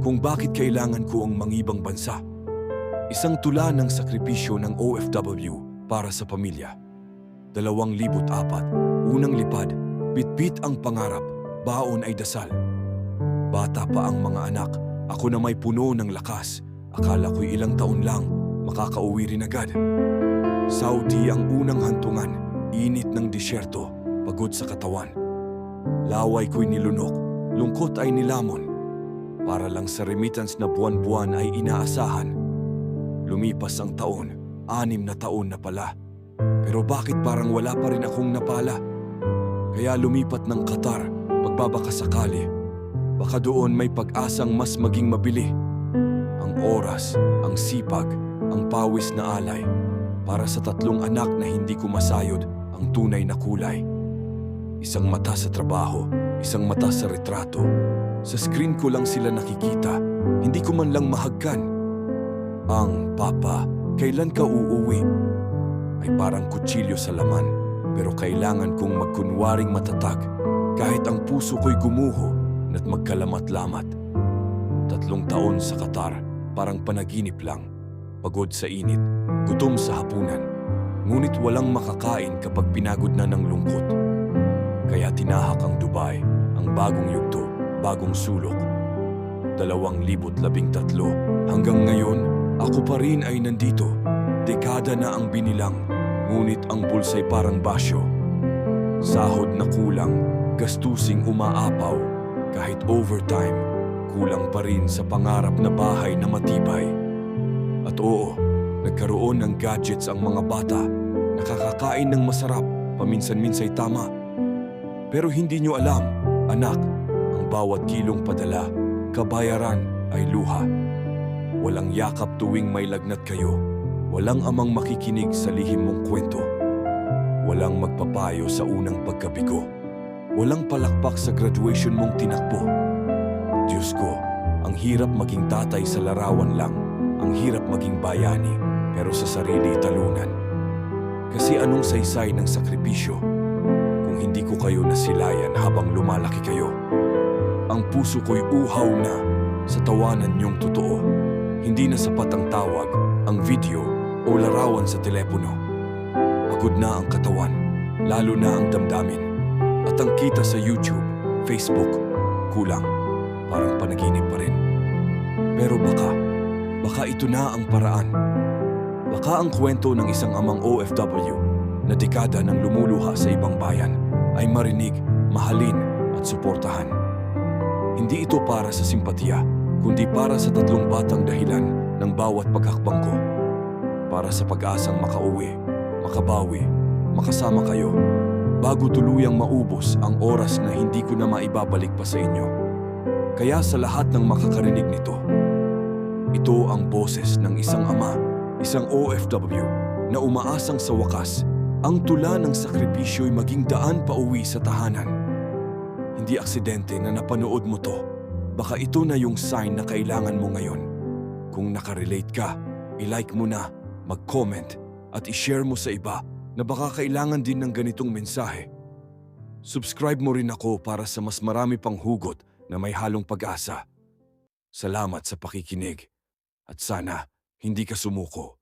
kung bakit kailangan ko ang mangibang bansa. Isang tula ng sakripisyo ng OFW para sa pamilya. 2004, unang lipad, bitbit ang pangarap, baon ay dasal. Bata pa ang mga anak, ako na may puno ng lakas. Akala ko'y ilang taon lang, makakauwi rin agad. Saudi ang unang hantungan, init ng disyerto, pagod sa katawan. Laway ko'y nilunok, lungkot ay nilamon. Para lang sa remittance na buwan-buwan ay inaasahan. Lumipas ang taon, 6 na taon na pala. Pero bakit parang wala pa rin akong napala? Kaya lumipat ng Qatar, pagbabaka sakali. Baka doon may pag-asang mas maging mabili. Ang oras, ang sipag, ang pawis na alay. Para sa 3 anak na hindi ko masayod ang tunay na kulay. Isang mata sa trabaho, isang mata sa retrato. Sa screen ko lang sila nakikita, hindi ko man lang mahagkan. Ang papa, kailan ka uuwi? Ay parang kutsilyo sa laman, pero kailangan kong magkunwaring matatag. Kahit ang puso ko'y gumuho na't magkalamat-lamat. 3 taon sa Qatar, parang panaginip lang. Pagod sa init, gutom sa hapunan. Ngunit walang makakain kapag pinagod na ng lungkot. Kaya tinahak ang Dubai, ang bagong yugto, bagong sulok. 2013 hanggang ngayon, ako pa rin ay nandito. Dekada na ang binilang, ngunit ang bulsa'y parang basyo. Sahod na kulang, gastusing umaapaw. Kahit overtime, kulang pa rin sa pangarap na bahay na matibay. At oo, nagkaroon ng gadgets ang mga bata. Nakakakain ng masarap, paminsan-minsay tama. Pero hindi nyo alam, anak, ang bawat kilong padala, kabayaran ay luha. Walang yakap tuwing may lagnat kayo. Walang amang makikinig sa lihim mong kwento. Walang magpapayo sa unang pagkabigo. Walang palakpak sa graduation mong tinakbo. Diyos ko, ang hirap maging tatay sa larawan lang. Ang hirap maging bayani, pero sa sarili talunan. Kasi anong saysay ng sakripisyo kung hindi ko kayo nasilayan habang lumalaki kayo? Ang puso ko'y uhaw na sa tawanan niyong totoo. Hindi na sapat ang tawag, ang video o larawan sa telepono. Pagod na ang katawan, lalo na ang damdamin. At ang kita sa YouTube, Facebook, kulang. Parang panaginip pa rin. Pero baka ito na ang paraan. Baka ang kwento ng isang amang OFW na dekada ng lumuluha sa ibang bayan ay marinig, mahalin at suportahan. Hindi ito para sa simpatiya, kundi para sa 3 batang dahilan ng bawat paghakbang ko. Para sa pag-asang makauwi, makabawi, makasama kayo, bago tuluyang maubos ang oras na hindi ko na maibabalik pa sa inyo. Kaya sa lahat ng makakarinig nito, ito ang boses ng isang ama, isang OFW na umaasang sa wakas, ang tula ng sakripisyo'y maging daan pauwi sa tahanan. Hindi aksidente na napanood mo to. Baka ito na yung sign na kailangan mo ngayon. Kung nakarelate ka, i-like mo na, mag-comment at i-share mo sa iba na baka kailangan din ng ganitong mensahe. Subscribe mo rin ako para sa mas marami pang hugot na may halong pag-asa. Salamat sa pakikinig at sana hindi ka sumuko.